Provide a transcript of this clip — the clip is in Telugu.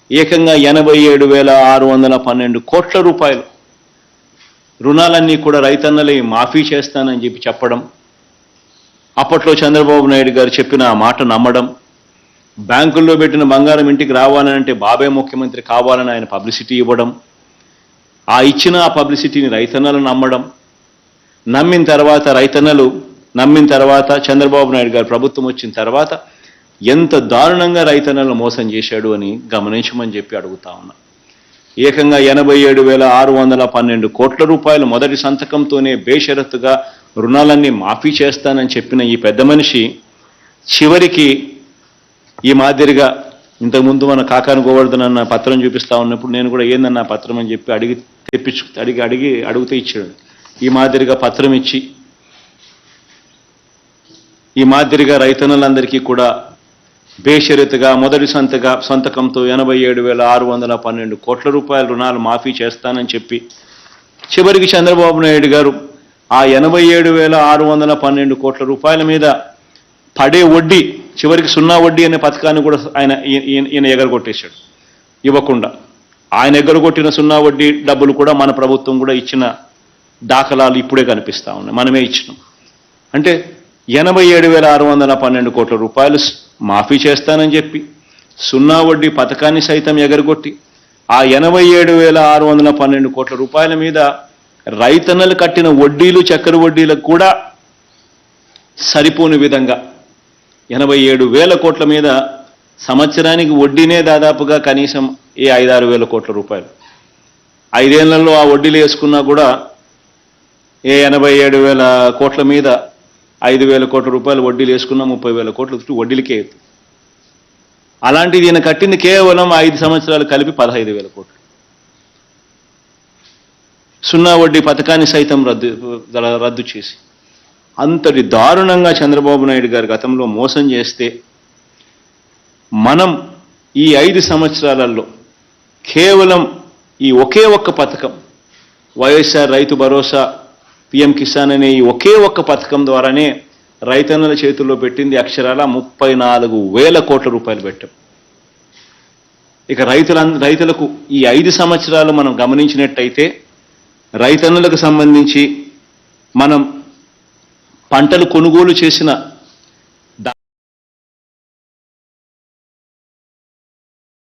ఏకంగా 87,612 కోట్ల రూపాయలు రుణాలన్నీ కూడా రైతన్నలే మాఫీ చేస్తానని చెప్పడం, అప్పట్లో చంద్రబాబు నాయుడు గారు చెప్పిన ఆ మాట నమ్మడం, బ్యాంకుల్లో పెట్టిన బంగారం ఇంటికి రావాలంటే బాబే ముఖ్యమంత్రి కావాలని ఆయన పబ్లిసిటీ ఇవ్వడం, ఆ ఇచ్చిన ఆ పబ్లిసిటీని రైతన్నలు నమ్మడం, నమ్మిన తర్వాత చంద్రబాబు నాయుడు గారు ప్రభుత్వం వచ్చిన తర్వాత ఎంత దారుణంగా రైతన్నలను మోసం చేశాడు అని గమనించమని చెప్పి అడుగుతా ఉన్నా. ఏకంగా 87,612 కోట్ల రూపాయలు మొదటి సంతకంతోనే బేషరతుగా రుణాలన్నీ మాఫీ చేస్తానని చెప్పిన ఈ పెద్ద మనిషి చివరికి ఈ మాదిరిగా ఇంతకుముందు మన కాకాని గోవర్ధన్ అన్న పత్రం చూపిస్తా ఉన్నప్పుడు నేను కూడా ఏందన్న పత్రం అని చెప్పి అడిగితే ఇచ్చాడు. ఈ మాదిరిగా పత్రం ఇచ్చి ఈ మాదిరిగా రైతన్నలందరికీ కూడా బేషరతుగా మొదటి సంతకంతో 87,612 కోట్ల రూపాయల రుణాలు మాఫీ చేస్తానని చెప్పి చివరికి చంద్రబాబు నాయుడు గారు ఆ 87,612 కోట్ల రూపాయల మీద పడే వడ్డీ, చివరికి సున్నా వడ్డీ అనే పథకాన్ని కూడా ఈయన ఎగరగొట్టేశాడు ఇవ్వకుండా. ఆయన ఎగరగొట్టిన సున్నా వడ్డీ డబ్బులు కూడా మన ప్రభుత్వం కూడా ఇచ్చిన దాఖలాలు ఇప్పుడే కనిపిస్తా ఉన్నాయి, మనమే ఇచ్చినాం. అంటే 87,612 కోట్ల రూపాయలు మాఫీ చేస్తానని చెప్పి సున్నా వడ్డీ పథకాన్ని సైతం ఎగరగొట్టి ఆ 87,612 కోట్ల రూపాయల మీద రైతన్నలు కట్టిన వడ్డీలు, చక్కెర వడ్డీలకు కూడా సరిపోని విధంగా 87,000 కోట్ల మీద సంవత్సరానికి వడ్డీనే దాదాపుగా కనీసం 5-6 వేల కోట్ల రూపాయలు. 5 ఏళ్లలో ఆ వడ్డీలు వేసుకున్నా కూడా 87,000 కోట్ల మీద 5,000 కోట్ల రూపాయలు వడ్డీలు వేసుకున్నా 30,000 కోట్ల వడ్డీలకే. అలాంటిది ఈయన కట్టింది కేవలం 5 సంవత్సరాలు కలిపి 15,000 కోట్లు. సున్నా వడ్డీ పథకాన్ని సైతం రద్దు చేసి అంతటి దారుణంగా చంద్రబాబు నాయుడు గారు గతంలో మోసం చేస్తే, మనం ఈ 5 సంవత్సరాలలో కేవలం ఈ ఒకే ఒక్క పథకం వైఎస్ఆర్ రైతు భరోసా, పిఎం కిసాన్ అనే ఈ ఒకే ఒక్క పథకం ద్వారానే రైతన్నల చేతుల్లో పెట్టింది అక్షరాల 34,000 కోట్ల రూపాయలు పెట్టాం. ఇక రైతులకు ఈ 5 సంవత్సరాలు మనం గమనించినట్టయితే రైతన్నలకు సంబంధించి మనం పంటలు కొనుగోలు చేసిన